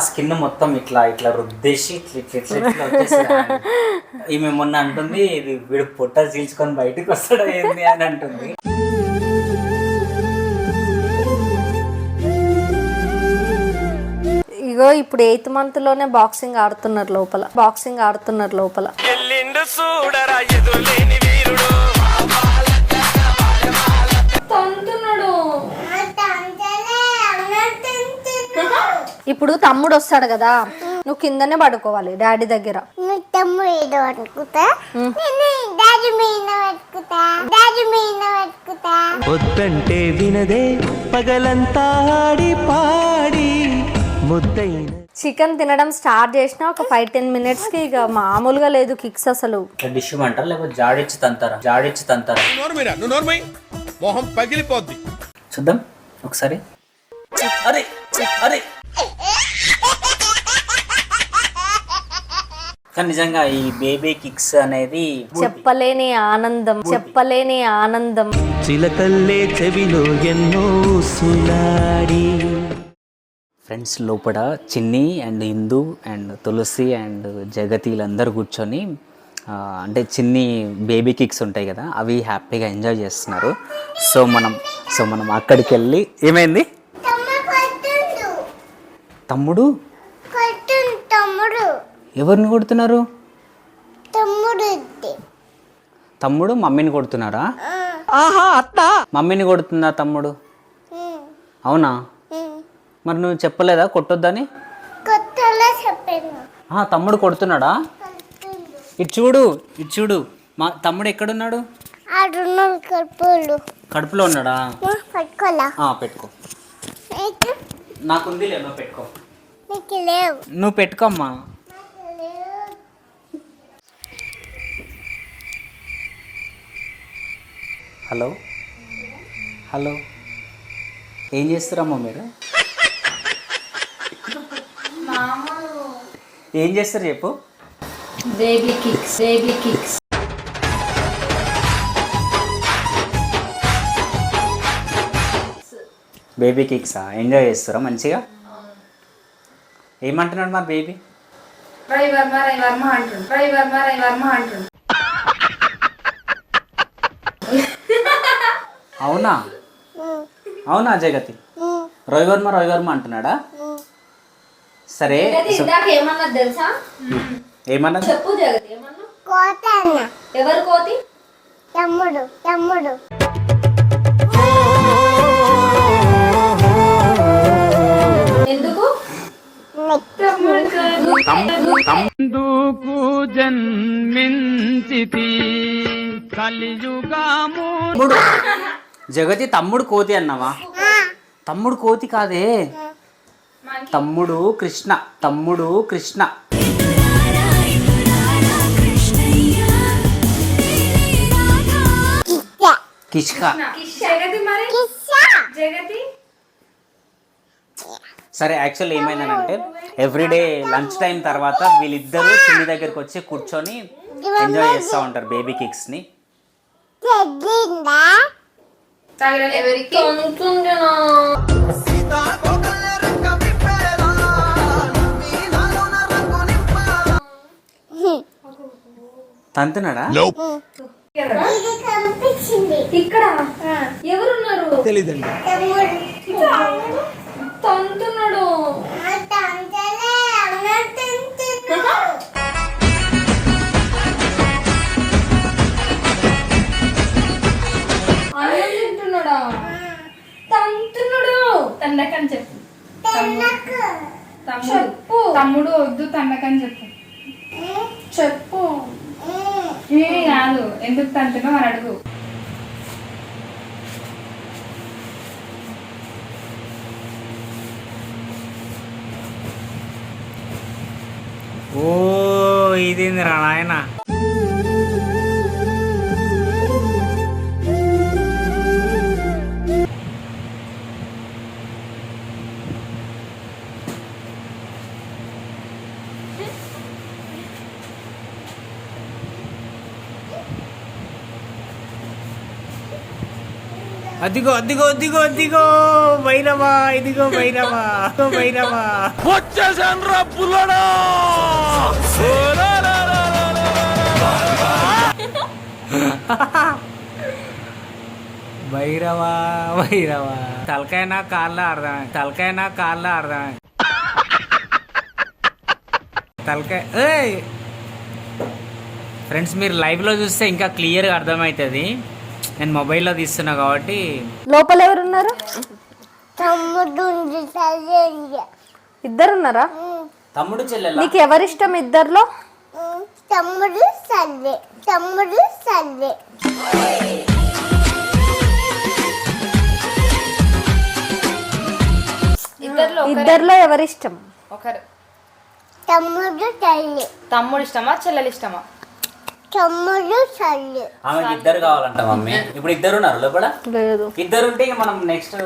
Skin మొత్తం ఇట్లా ఇట్లా రుద్దేసి ఇట్లా ఇట్లా ఇట్లా ఇట్లా వచ్చేస్తుంది. ఈమె మొన్న అంటుంది ఇది వీడు పొట్ట చీల్చుకొని బయటకు వస్తాడు ఏంది అని అంటుంది. ఇగో ఇప్పుడు 8th month లోనే బాక్సింగ్ ఆడుతున్నారు లోపల. ఇప్పుడు తమ్ముడు వస్తాడు కదా, నువ్వు కిందనే పడుకోవాలి డాడీ దగ్గర. వద్దంటే వినదే పగలంతా ఆడి పాడి ముద్దైన. చికెన్ తినడం స్టార్ట్ చేసిన ఒక 5-10 minutes కి ఇక మామూలుగా లేదు కిక్స్ అసలు. డిష్ అంటారు లేకపోతే జాడిచ్చి తంతారా మొహం పగిలిపోద్ది. చూద్దాం ఒకసారి. అరే అరే కానీ నిజంగా ఈ బేబీ కిక్స్ అనేది చెప్పలేని ఆనందం. చిలకల్లే చెవిలో ఎన్నో సులాడి. ఫ్రెండ్స్ లోపల Chinni and Indu and Tulasi and Jagathi వీళ్ళందరూ కూర్చొని అంటే చిన్ని బేబీ కిక్స్ ఉంటాయి కదా అవి హ్యాపీగా ఎంజాయ్ చేస్తున్నారు. సో మనం అక్కడికి వెళ్ళి ఏమైంది తమ్ముడు ఎవరిని కొడుతున్నారు? తమ్ముడు మమ్మీని కొడుతున్నారా? మమ్మీని కొడుతుందా తమ్ముడు? అవునా? మరి నువ్వు చెప్పలేదా కొట్టొద్దని? తమ్ముడు కొడుతున్నాడా? ఇటు చూడు మా తమ్ముడు ఎక్కడున్నాడు? కడుపులో ఉన్నాడా? పెట్టుకో. నాకుంది లే, నువ్వు పెట్టుకో. నువ్వు పెట్టుకోమ్మా. హలో ఏం చేస్తారమ్మా మీరు? ఏం చేస్తారు చెప్పు. బేబీ కిక్స్ బేబీ కిక్సా ఎంజాయ్ చేస్తారా మంచిగా? ఏమంటున్నాడు మా బేబీ? అవునా జగతి? రోయవర్మ అంటున్నాడా? సరే ఏమన్నా తెలుసా? ఏమన్నా చెప్పు జగతి. ఏమన్నా? ఎవరు కోతి? తమ్ముడు. ఎందుకు జన్మించితి కలియుగము. జగతి తమ్ముడు కోతి అన్నావా? తమ్ముడు కోతి కాదే, తమ్ముడు కృష్ణ. కిష్క. సరే యాక్చువల్లీ ఏమైందంటే ఎవ్రీడే లంచ్ టైం తర్వాత వీళ్ళిద్దరూ చిన్ని దగ్గరికి వచ్చి కూర్చొని ఎంజాయ్ చేస్తూ ఉంటారు బేబీ కిక్స్ని. తంతున్నాడా? ఇక్కడ ఎవరున్నారు? తెలీదండి. తంతున్నాడు. తింటున్నాడా? తంతున్నాడు. తండకని చెప్పు. తమ్ముడు వద్దు తండకని చెప్పు. కాదు ఎందుకు తంటున్నావు అని అడుగు. ఓ ఇదేందిరా నాయన. అదిగో అదిగో అదిగో అదిగో వైరవా, ఇదిగో వైరవా, వైరవా. వచ్చేసాను రా పుల్లడా. వైరవా వైరవా, తలకైనా కాళ్ళ అర్థమే, తలకైనా కాళ్ళ అర్థమే, తలకాయ. ఫ్రెండ్స్ మీరు లైవ్లో చూస్తే ఇంకా క్లియర్గా అర్థమవుతుంది. నేను మొబైల్లో తీస్తున్నా కాబట్టి. లోపల ఎవరున్నారు? ఇద్దరున్నారా? తమ్ముడు చెల్లెల. నీకు ఎవరిష్టం ఇద్దర్లో? తమ్ముడు సల్లే, తమ్ముడు సల్లే. ఇద్దర్లో ఎవరిష్టం? ఒకరు. తమ్ముడు సల్లే. తమ్ముడు ఇష్టమా చెల్లెలు ఇష్టమా? తమ్ముడు సల్లే. ఆమెకి ఇద్దరు కావాలంట మమ్మీ. ఇప్పుడు ఇద్దరు ఉన్నారు లోపల. లేదు. ఇద్దరుంటే ఇక మనం నెక్స్ట్,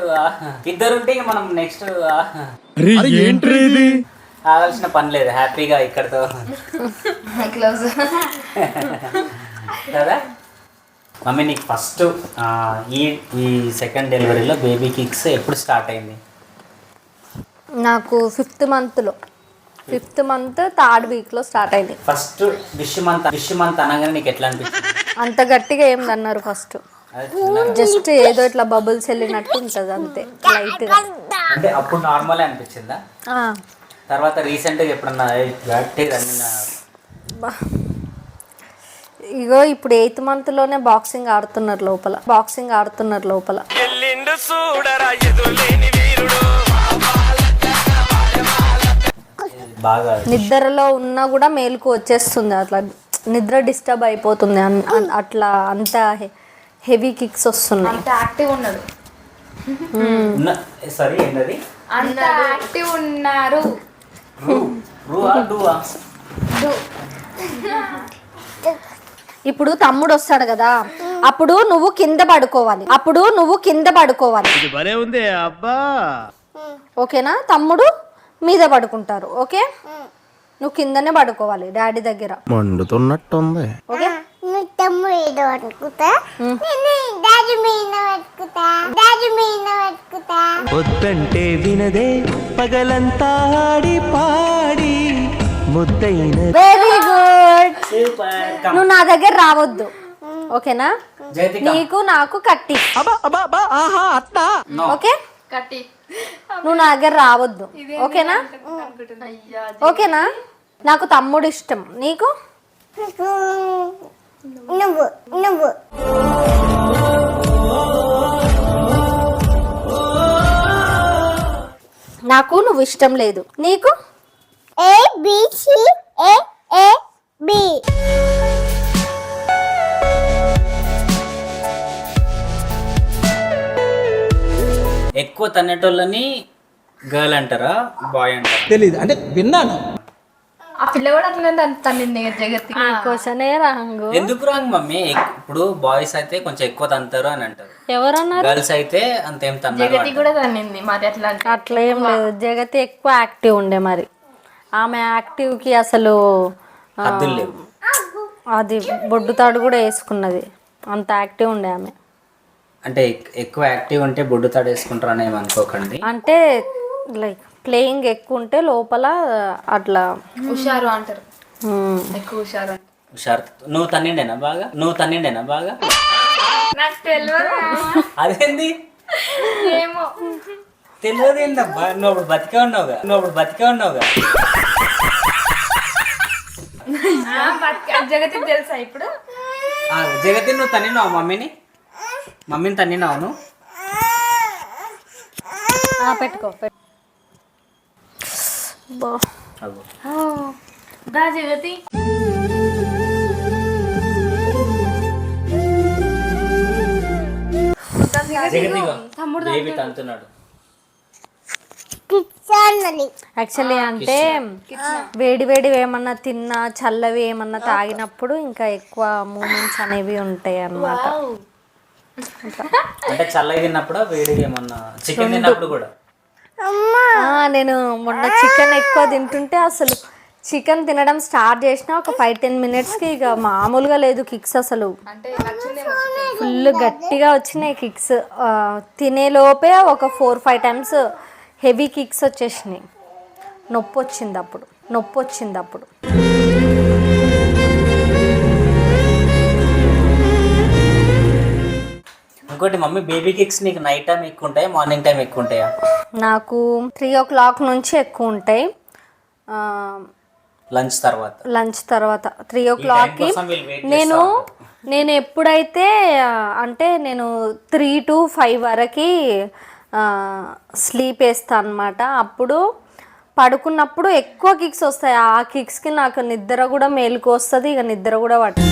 ఇద్దరుంటే ఇక మనం నెక్స్ట్ కావాల్సిన పని లేదు. హ్యాపీగా ఇక్కడతో క్లోజ్ కదా. మమ్మీ నీకు ఫస్ట్ ఈ ఈ సెకండ్ డెలివరీలో బేబీ కిక్స్ ఎప్పుడు స్టార్ట్ అయింది? నాకు 5th మంత్లో, 5th మంత్ 3rd వీక్లో స్టార్ట్ అయింది. ఫస్ట్ విష్ మంత్ అనగానే నీకు ఎట్లా అనిపించింది? అంత గట్టిగా ఏం అన్నారు ఫస్ట్, జస్ట్ ఏదో ఇట్లా బబుల్స్ వెళ్ళినట్టు ఉంటుంది అంతే, లైట్గా. అంటే అప్పుడు నార్మల్ అనిపించిందా? తర్వాత రీసెంట్గా ఎప్పుడన్నా గట్టిగా ఇగో ఇప్పుడు 8th మంత్లోనే బాక్సింగ్ ఆడుతున్నారు లోపల, బాక్సింగ్ ఆడుతున్నారు లోపల. బాగా నిద్రలో ఉన్నా కూడా మేలుకు వచ్చేస్తుంది, అట్లా నిద్ర డిస్టర్బ్ అయిపోతుంది, అట్లా అంత హెవీ కిక్స్ వస్తున్నాయి. అంత యాక్టివ్ ఉన్నాడు. సారీ ఏంటది? అంత యాక్టివ్ ఉన్నారు. ఇప్పుడు తమ్ముడు వస్తాడు కదా, అప్పుడు నువ్వు కింద పడుకోవాలి, అప్పుడు నువ్వు కింద పడుకోవాలి. ఓకేనా? తమ్ముడు మీద పడుకుంటారు. ఓకే, నువ్వు కిందనే పడుకోవాలి డాడీ దగ్గర. మండుతున్నట్టుంది. ఓకే, నువ్వు తమ్ముడు పట్టుకుతా, నేను డాడీ మీద పట్టుకుతా, డాడీ మీద పట్టుకుతా. వద్దంటే వినదే పగలంతా ఆడి పాడి ముద్దైన. Very good. నువ్వు నా దగ్గర రావద్దు, ఓకేనా? నీకు నాకు కట్టి. ఓకే, కట్టి నువ్వు నా దగ్గర రావద్దు, ఓకేనా? ఓకేనా? నాకు తమ్ముడు ఇష్టం, నీకు? నువ్వు నువ్వు నాకు నువ్వు ఇష్టం లేదు, నీకు? A B C A A B. ఎక్కువ తన్నేటోళ్ళని గర్ల్ అంటారా, బాయ్ అంటారా? తెలీదు, అంటే విన్నాను. ఆ పిల్ల కూడా అట్లనే తన్నింది జగతి. క్వశ్చనే రాంగు. ఎందుకు రాంగ్ మమ్మీ? ఇప్పుడు బాయ్స్ అయితే కొంచెం ఎక్కువ తంతారు అని అంటారు, ఎవరన్నారు? గర్ల్స్ అయితే అంతేం తన్నారు జగతి కూడా తన్నింది. మరి అట్లా అట్లా ఏం లేదు, జగతి ఎక్కువ యాక్టివ్ ఉండే, మరి ఆమె యాక్టివ్కి అసలు హద్దులు లేవు. అది బొడ్డుతాడు కూడా వేసుకున్నది, అంత యాక్టివ్ ఉండే ఆమె. అంటే ఎక్కువ యాక్టివ్ ఉంటే బొడ్డు తాడు వేసుకుంటారు అని ఏమనుకోకండి. అంటే లైక్ ప్లేయింగ్ ఎక్కువ ఉంటే లోపల అట్లా హుషారు అంటారు, ఎక్కువ హుషారు అంటారు. హుషారు. నువ్వు తన్నిండేనా బాగా? నువ్వు తన్నిండేనా బాగా? నాకు తెలియదు. అదేంది ఏమో తెలియదు ఏందబ్బా? నువ్వు అప్పుడు బతికే ఉన్నావుగా, నువ్వు అప్పుడు బతికే ఉన్నావుగా. జగతికి తెలుసా ఇప్పుడు? జగతి నువ్వు తన్నినావు మమ్మీని? మమ్మీని తన్నినావు నువ్వు? పెట్టుకో. దా జగతి. బేబీ తంతున్నాడు. యాక్చువల్లీ అంటే వేడి వేడి ఏమన్నా తిన్నా, చల్లవి ఏమన్నా తాగినప్పుడు ఇంకా ఎక్కువ మూమెంట్స్ అనేవి ఉంటాయి అన్నమాట. అంటే చల్లగా తిన్నప్పుడు, వేడిగా ఏమన్నా చికెన్ తిన్నప్పుడు కూడా. నేను మొన్న చికెన్ ఎక్కువ తింటుంటే అసలు చికెన్ తినడం స్టార్ట్ చేసిన ఒక 5-10 మినిట్స్కి ఇక మామూలుగా లేదు కిక్స్ అసలు అంటే నచ్చిందేమో chicken. ఫుల్ గట్టిగా వచ్చినాయి కిక్స్. తినేలోపే ఒక 4-5 టైమ్స్ హెవీ కిక్స్ వచ్చేసినాయి. నొప్పి వచ్చింది అప్పుడు. ఇంకోటి మమ్మీ, బేబీ కిక్స్ నీకు నైట్ టైం ఎక్కువ ఉంటాయా, మార్నింగ్ టైం ఎక్కువ ఉంటాయా? నాకు 3 o'clock నుంచి ఎక్కువ ఉంటాయి. లంచ్ తర్వాత 3 o'clockకి కోసం వీళ్ళు wait నేను ఎప్పుడైతే అంటే నేను 3 to 5 వరకు స్లీప్ వేస్తాను అనమాట. అప్పుడు పడుకున్నప్పుడు ఎక్కువ కిక్స్ వస్తాయి. ఆ కిక్స్కి నాకు నిద్ర కూడా మేలుకు వస్తుంది, ఇక నిద్ర కూడా పట్టదు.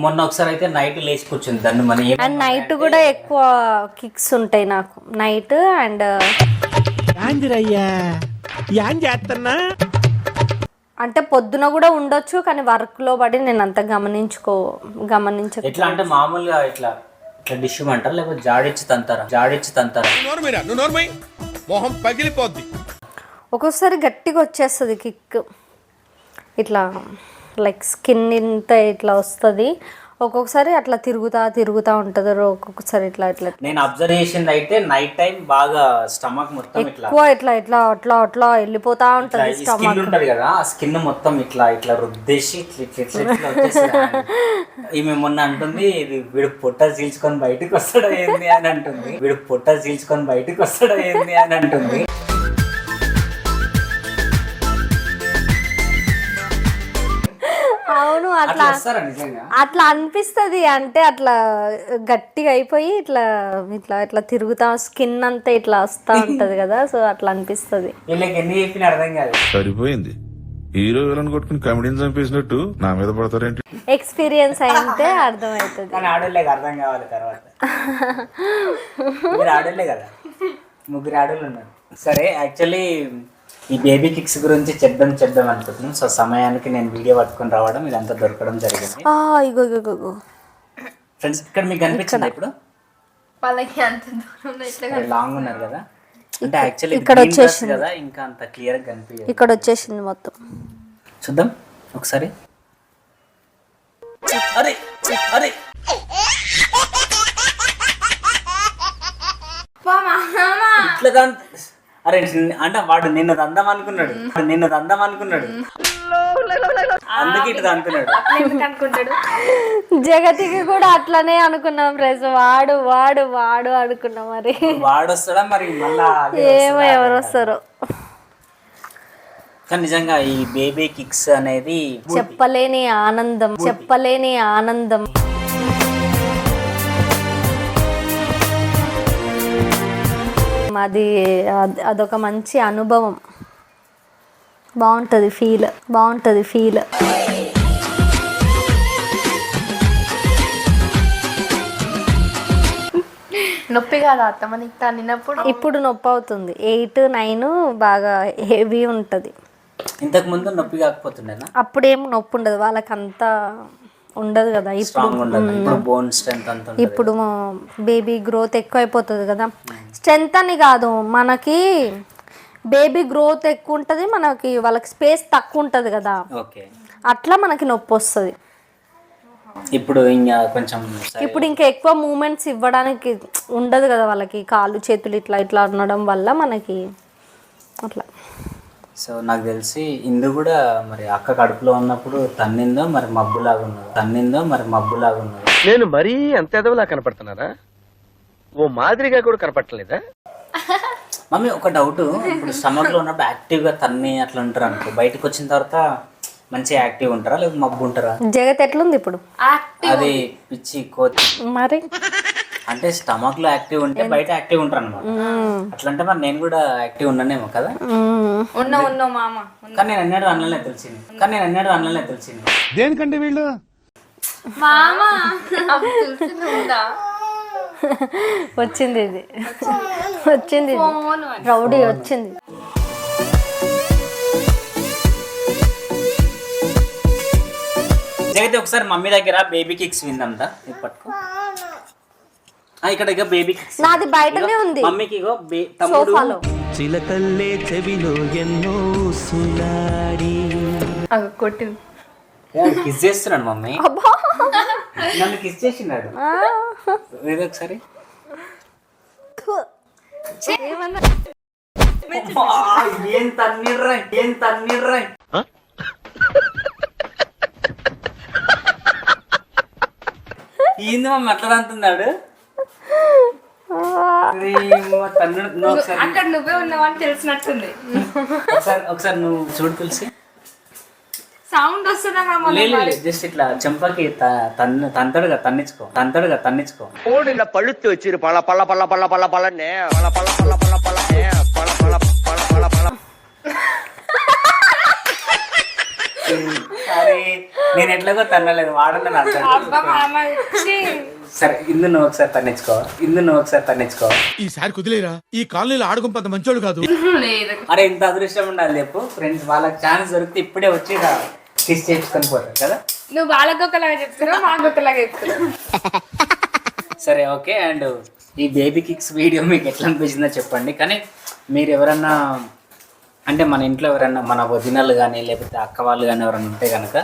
మొన్న ఒకసారి అయితే నైట్ లేచి కూర్చుంది దాన్ని మన అండ్ నైట్ కూడా ఎక్కువ కిక్స్ ఉంటాయి నాకు, నైట్ అండ్ అంటే పొద్దున కూడా ఉండొచ్చు, కానీ వర్క్లో పడి నేను అంత గమనించ ఎట్లా అంటే మామూలుగా ఇట్లా డిష్ అంటారు, లేకపోతే జాడిచ్చి తంతారా? మొహం పగిలిపోద్ది. ఒక్కొక్కసారి గట్టిగా వచ్చేస్తుంది కిక్, ఇట్లా లైక్ స్కిన్ ఇంత ఇట్లా వస్తుంది. ఒక్కొక్కసారి అట్లా తిరుగుతా ఉంటుంది, ఒక్కొక్కసారి ఇట్లా నేను అబ్జర్వ్ చేసింది అయితే నైట్ టైం బాగా స్టమక్ మొత్తం ఎక్కువ ఇట్లా వెళ్ళిపోతా ఉంటుంది స్కిన్ ఉంటది కదా, ఆ స్కిన్ మొత్తం ఇట్లా రుద్దేసి ఇట్లా వచ్చేసింది. ఈమె మొన్న అంటుంది, ఇది వీడు పొట్ట చీల్చుకొని బయటకు వస్తాడా ఏంది అని అంటుంది. అవును, అట్లా అనిపిస్తుంది. అంటే అట్లా గట్టిగా అయిపోయి ఇట్లా తిరుగుతా స్కిన్ అంతా ఇట్లా వస్తా ఉంటది కదా, సో అట్లా అనిపిస్తుంది. అర్థం కాదు. సరిపోయింది, హీరో విలన్ కొట్టుకుని కమెడీని చంపేసినట్టు నా మీద పడతారేంటి? ఎక్స్పీరియన్స్ అయితే అర్థమవుతుంది. కానీ ఆడోళ్ళకి అర్థం కావాలి తర్వాత. మీరు ఆడోళ్ళే కదా, 3 ఆడోళ్ళు ఉన్నారు. సరే, యాక్చువల్లీ ఈ బేబీ కిక్స్ గురించి చెప్దాం అనుకుంటున్నాం. సో సమయానికి నేను వీడియో పట్టుకొని రావడం, ఇదంతా దొరకడం జరిగింది. ఇగో ఫ్రెండ్స్, ఇక్కడ మీకు కనిపించింది ఇప్పుడు? వాళ్ళకి అంత దూరం ఇట్లా లాంగ్ ఉన్నారు కదా, అంటే యాక్చువల్లీ ఇక్కడ వచ్చేసింది కదా, ఇంకా అంత క్లియర్ గా కనిపించదు. ఇక్కడ వచ్చేసింది మొత్తం. చూద్దాం ఒకసారి. అరే ఇట్లా అరే అంటే వాడు నిన్ను దందాం అనుకున్నాడు, అందుకే ఇట్లా అనుకున్నాడు. జగతికి కూడా అట్లనే అనుకున్నాం ఫ్రెండ్స్. వాడు అనుకున్నాం. మరి వాడు వస్తాడా మరి మళ్ళా? ఏమో ఎవరు వస్తారో. కానీ నిజంగా ఈ బేబీ కిక్స్ అనేది చెప్పలేని ఆనందం. అదొక మంచి అనుభవం. బాగుంటుంది ఫీల్. నొప్పి కాదా అత్తమ్మ నీకు తన్నినప్పుడు? ఇప్పుడు నొప్పి అవుతుంది. 8-9 బాగా హెవీ ఉంటుంది. ఇంతకు ముందు నొప్పి కాకపోతుండేనా? అప్పుడేం నొప్పి ఉండదు, వాళ్ళకంతా ఉండదు కదా. ఇప్పుడు బేబీ గ్రోత్ ఎక్కువ అయిపోతుంది కదా. స్ట్రెంత్ అని కాదు, మనకి బేబీ గ్రోత్ ఎక్కువ ఉంటుంది, మనకి వాళ్ళకి స్పేస్ తక్కువ ఉంటుంది కదా, అట్లా మనకి నొప్పి వస్తుంది. ఇప్పుడు ఇంకా ఎక్కువ మూమెంట్స్ ఇవ్వడానికి ఉండదు కదా వాళ్ళకి, కాళ్ళు చేతులు ఇట్లా అనడం వల్ల మనకి అట్లా. సో నాకు తెలిసి ఇందు కూడా మరి అక్క కడుపులో ఉన్నప్పుడు తన్నిందో మరి మబ్బులాగా ఉన్నది. నేను మరీ అంత ఎదవలా కనపడుతున్నారా? ఓ మాదిరిగా కూడా కనపడలేదా? మమ్మీ ఒక డౌట్, ఇప్పుడు స్టమక్ లో ఉన్నప్పుడు యాక్టివ్ గా తన్ని అట్లా ఉంటారు అనుకో, బయటకు వచ్చిన తర్వాత మంచిగా యాక్టివ్ ఉంటారా లేకపోతే మబ్బు ఉంటారా? జగత్ ఎట్లుంది ఇప్పుడు? అది పిచ్చి కోతి మరి. అంటే స్టమక్ లో యాక్టివ్ ఉంటే బయట యాక్టివ్ ఉంటారు అనమాట. అట్లంటే మరి నేను కూడా యాక్టివ్ ఉన్నానేమో కదా. ఉన్నా మామ. కానీ నేను అన్నాడు అనలే తెలిసింది. దేనికంటే వీళ్ళు మామ వచ్చింది రౌడీ వచ్చింది. జగతి ఒకసారి మమ్మీ దగ్గర బేబీ కిక్స్ విందాందా? పట్టుకో. ఇక్కడ ఇక బేబీ నాది బయటనే ఉంది మమ్మీకి ఇగో తమ్ముడు సోఫాలో. చిలకల్లే చెవిలో ఎన్నో సులాడి అవి కొట్టింది. కిస్ చేస్తున్నాడు మమ్మీ, అబ్బా. నన్ను కిస్ చేసినాడు. ఆ. ఏదో ఒకసారి ఏమన్నా ఏం తన్నీడ్రా ఏంది మమ్మీ అట్లా అంటున్నాడు. ఒకసారి అక్కడ నువ్వే ఉన్నావని తెలిసినట్టుంది. ఒకసారి నువ్వు చూడు తులసి. సౌండ్ వస్తున్నా లేదు జస్ట్ ఇట్లా చెంపకి తంతడుగా తన్నించుకో. ఓడిన పళ్ళుత్తి వచ్చిరు పళ్ళ పళ్ళ పళ్ళ పళ్ళ పళ్ళ పళ్ళనే పళ్ళ పళ్ళ పళ్ళ పళ్ళ పళ్ళనే పళ్ళ పళ్ళ పళ్ళ పళ్ళ పళ్ళ. అరే నేను ఎట్లాగో తన్నలేదు, వాడని అర్థం. సరే ఇందు నువ్వు ఒకసారి తన్నించుకో. ఈసారి కుదిలేరా, ఈ కాలనీలో ఆడుకుని పెద్ద మంచోడు కాదు. లేదు. అరే ఇంత అదృష్టం ఉండాలి చెప్పు ఫ్రెండ్స్, వాళ్ళకి ఛాన్స్ దొరికితే ఇప్పుడే వచ్చి కిస్ చేసుకొని పోతారు కదా. నువ్వు వాళ్ళకి ఒకలాగా చెప్తున్నావు, మాకు ఒకలాగా చెప్తున్నావు. సరే ఓకే. అండ్ ఈ బేబీ కిక్స్ వీడియో మీకు ఎట్లా అనిపించిందో చెప్పండి. కానీ మీరు ఎవరన్నా అంటే మన ఇంట్లో ఎవరన్నా మన వదినలు కానీ లేకపోతే అక్క వాళ్ళు కానీ ఎవరైనా ఉంటే కనుక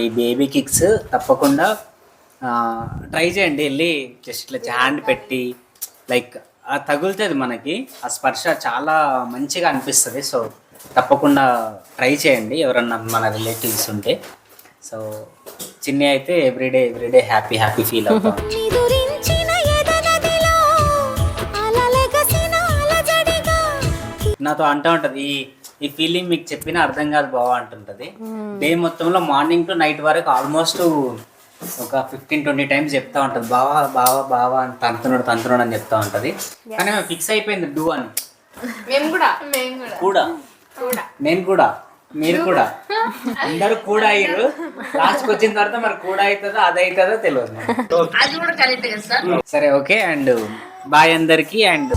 ఈ బేబీ కిక్స్ తప్పకుండా ట్రై చేయండి. వెళ్ళి జస్ట్ ఇట్లా హ్యాండ్ పెట్టి లైక్ తగులుతుంది మనకి, ఆ స్పర్శ చాలా మంచిగా అనిపిస్తుంది. సో తప్పకుండా ట్రై చేయండి ఎవరన్నా మన రిలేటివ్స్ ఉంటే. సో చిన్ని అయితే ఎవ్రీడే హ్యాపీ ఫీల్ అవుతాం. నాతో అంటూ ఉంటుంది ఈ ఫీలింగ్ మీకు చెప్పినా అర్థం కాదు బావా అంటుంటుంది. డే మొత్తంలో మార్నింగ్ టు నైట్ వరకు ఆల్మోస్ట్ ఒక 15-20 టైమ్స్ చెప్తా ఉంటుంది బావా బావా బావా అని తంతున్నాడు అని చెప్తా ఉంటుంది. కానీ మేము ఫిక్స్ అయిపోయింది డూ అని. మేము కూడా నేను కూడా మీరు కూడా అందరూ కూడా అయ్యారు. లాస్ట్కి వచ్చిన తర్వాత మరి కూడా అవుతుందో అది అవుతుందో తెలియదు. అది కూడా కరెక్ట్ కదా సార్. సరే ఓకే అండ్ బాయ్ అందరికి. అండ్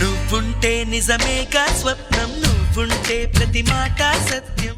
నువ్వుంటే నిజమేగా స్వప్నం, నువ్వుంటే ప్రతి మాట సత్యం.